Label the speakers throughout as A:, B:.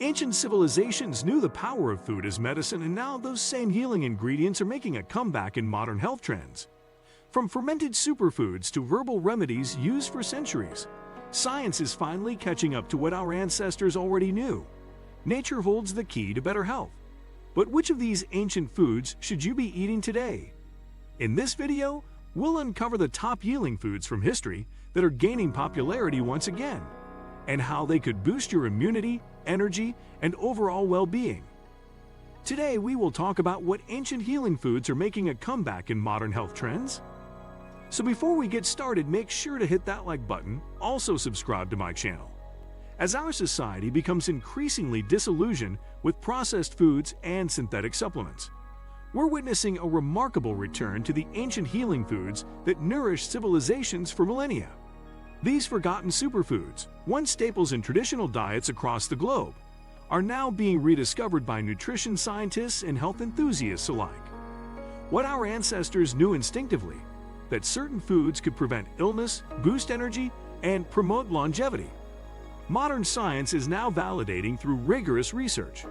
A: Ancient civilizations knew the power of food as medicine, and now those same healing ingredients are making a comeback in modern health trends. From fermented superfoods to herbal remedies used for centuries, science is finally catching up to what our ancestors already knew. Nature holds the key to better health. But which of these ancient foods should you be eating today? In this video, we'll uncover the top healing foods from history that are gaining popularity once again, and how they could boost your immunity, energy, and overall well-being. Today, we will talk about what ancient healing foods are making a comeback in modern health trends. So before we get started, make sure to hit that like button, also subscribe to my channel. As our society becomes increasingly disillusioned with processed foods and synthetic supplements, we're witnessing a remarkable return to the ancient healing foods that nourished civilizations for millennia. These forgotten superfoods, once staples in traditional diets across the globe, are now being rediscovered by nutrition scientists and health enthusiasts alike. What our ancestors knew instinctively, that certain foods could prevent illness, boost energy, and promote longevity, modern science is now validating through rigorous research.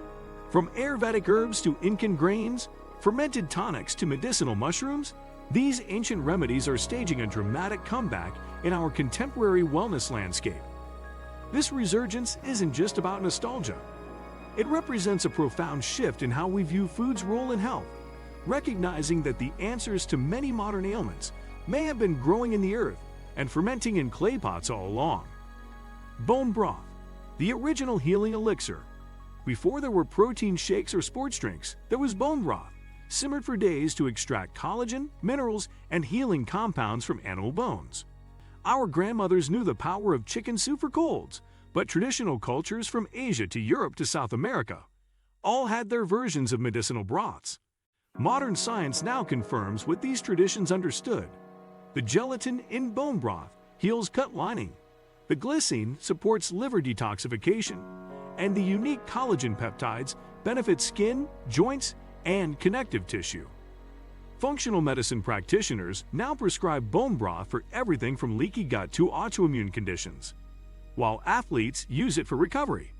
A: From Ayurvedic herbs to Incan grains, fermented tonics to medicinal mushrooms, these ancient remedies are staging a dramatic comeback in our contemporary wellness landscape. This resurgence isn't just about nostalgia. It represents a profound shift in how we view food's role in health, recognizing that the answers to many modern ailments may have been growing in the earth and fermenting in clay pots all along. Bone broth, the original healing elixir. Before there were protein shakes or sports drinks, there was bone broth, simmered for days to extract collagen, minerals, and healing compounds from animal bones. Our grandmothers knew the power of chicken soup for colds, but traditional cultures from Asia to Europe to South America all had their versions of medicinal broths. Modern science now confirms what these traditions understood. The gelatin in bone broth heals cut lining, the glycine supports liver detoxification, and the unique collagen peptides benefit skin, joints, and connective tissue. Functional medicine practitioners now prescribe bone broth for everything from leaky gut to autoimmune conditions, while athletes use it for recovery.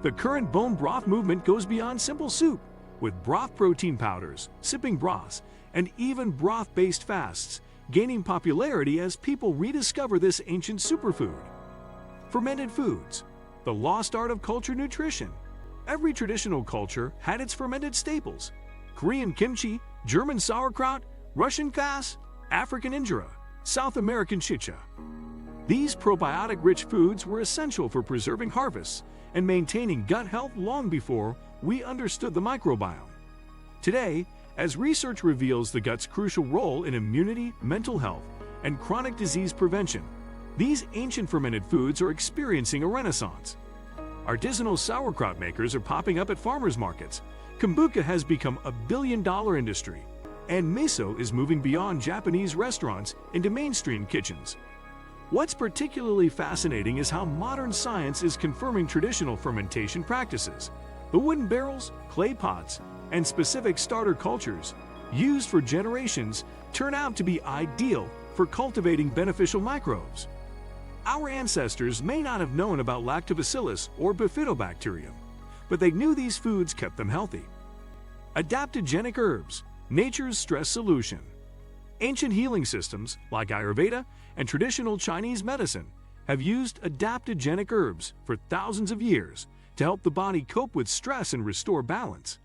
A: The current bone broth movement goes beyond simple soup, with broth protein powders, sipping broths, and even broth-based fasts gaining popularity as people rediscover this ancient superfood. Fermented foods, the lost art of culture nutrition. Every traditional culture had its fermented staples: Korean kimchi, German sauerkraut, Russian kvass, African injera, South American chicha. These probiotic-rich foods were essential for preserving harvests and maintaining gut health long before we understood the microbiome. Today, as research reveals the gut's crucial role in immunity, mental health, and chronic disease prevention, these ancient fermented foods are experiencing a renaissance. Artisanal sauerkraut makers are popping up at farmers markets. Kombucha has become a billion-dollar industry, and miso is moving beyond Japanese restaurants into mainstream kitchens. What's particularly fascinating is how modern science is confirming traditional fermentation practices. The wooden barrels, clay pots, and specific starter cultures used for generations turn out to be ideal for cultivating beneficial microbes. Our ancestors may not have known about lactobacillus or bifidobacterium, but they knew these foods kept them healthy. Adaptogenic herbs, nature's stress solution. Ancient healing systems like Ayurveda and traditional Chinese medicine have used adaptogenic herbs for thousands of years to help the body cope with stress and restore balance.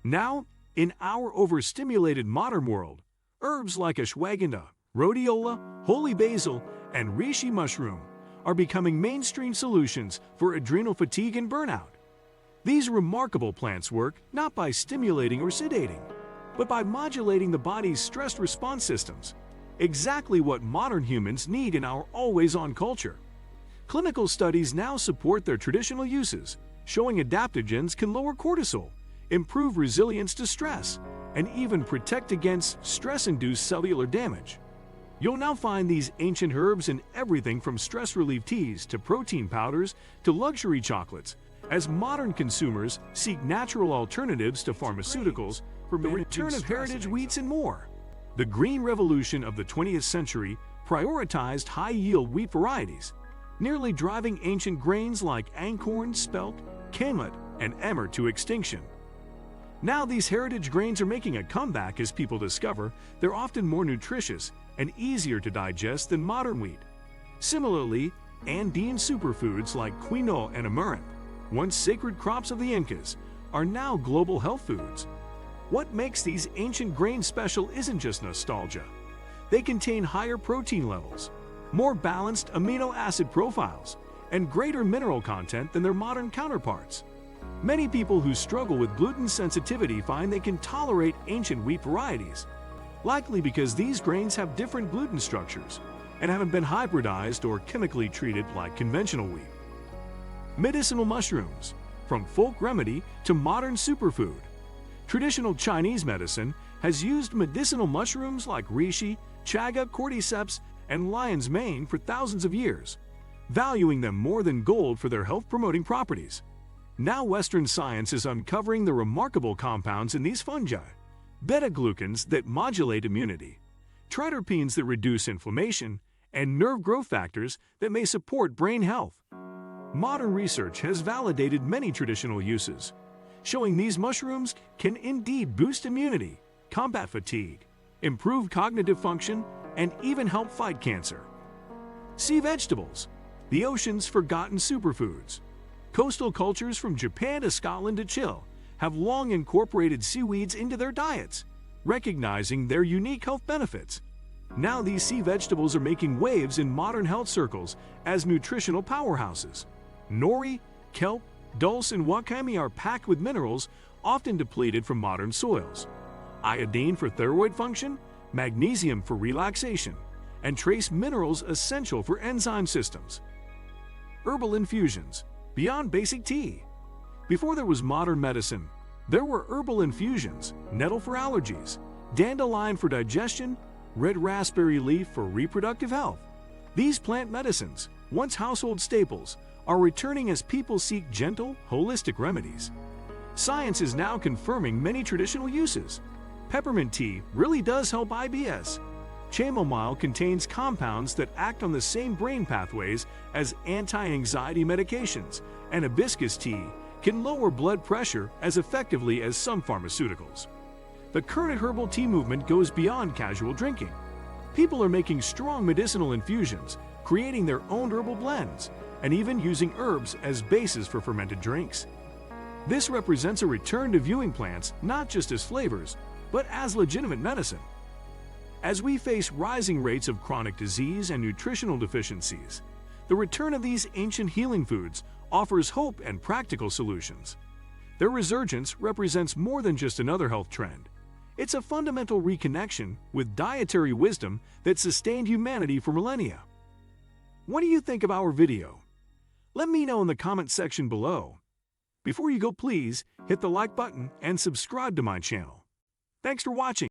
A: Now, in our overstimulated modern world, herbs like ashwagandha, rhodiola, holy basil, and reishi mushroom are becoming mainstream solutions for adrenal fatigue and burnout. These remarkable plants work not by stimulating or sedating, but by modulating the body's stress response systems, exactly what modern humans need in our always-on culture. Clinical studies now support their traditional uses, showing adaptogens can lower cortisol, improve resilience to stress, and even protect against stress-induced cellular damage. You'll now find these ancient herbs in everything from stress relief teas to protein powders to luxury chocolates, as modern consumers seek natural alternatives to pharmaceuticals for the return of heritage wheats and more. The green revolution of the 20th century prioritized high-yield wheat varieties, nearly driving ancient grains like einkorn, spelt, kamut, and emmer to extinction. Now these heritage grains are making a comeback as people discover they're often more nutritious and easier to digest than modern wheat. Similarly, Andean superfoods like quinoa and amaranth, once sacred crops of the Incas, are now global health foods. What makes these ancient grains special isn't just nostalgia. They contain higher protein levels, more balanced amino acid profiles, and greater mineral content than their modern counterparts. Many people who struggle with gluten sensitivity find they can tolerate ancient wheat varieties, likely because these grains have different gluten structures and haven't been hybridized or chemically treated like conventional wheat. Medicinal mushrooms, from folk remedy to modern superfood. Traditional Chinese medicine has used medicinal mushrooms like reishi, chaga, cordyceps, and lion's mane for thousands of years, valuing them more than gold for their health-promoting properties. Now Western science is uncovering the remarkable compounds in these fungi: beta-glucans that modulate immunity, triterpenes that reduce inflammation, and nerve growth factors that may support brain health. Modern research has validated many traditional uses, showing these mushrooms can indeed boost immunity, combat fatigue, improve cognitive function, and even help fight cancer. Sea vegetables, the ocean's forgotten superfoods. Coastal cultures from Japan to Scotland to Chile have long incorporated seaweeds into their diets, recognizing their unique health benefits. Now these sea vegetables are making waves in modern health circles as nutritional powerhouses. Nori, kelp, dulse, and wakame are packed with minerals often depleted from modern soils. Iodine for thyroid function, magnesium for relaxation, and trace minerals essential for enzyme systems. Herbal infusions, beyond basic tea. Before there was modern medicine, there were herbal infusions: nettle for allergies, dandelion for digestion, red raspberry leaf for reproductive health. These plant medicines, once household staples, are returning as people seek gentle, holistic remedies. Science is now confirming many traditional uses. Peppermint tea really does help IBS. Chamomile contains compounds that act on the same brain pathways as anti-anxiety medications, and hibiscus tea can lower blood pressure as effectively as some pharmaceuticals. The current herbal tea movement goes beyond casual drinking. People are making strong medicinal infusions, creating their own herbal blends, and even using herbs as bases for fermented drinks. This represents a return to viewing plants not just as flavors, but as legitimate medicine. As we face rising rates of chronic disease and nutritional deficiencies, the return of these ancient healing foods offers hope and practical solutions. Their resurgence represents more than just another health trend. It's a fundamental reconnection with dietary wisdom that sustained humanity for millennia. What do you think of our video? Let me know in the comment section below. Before you go, please hit the like button and subscribe to my channel. Thanks for watching.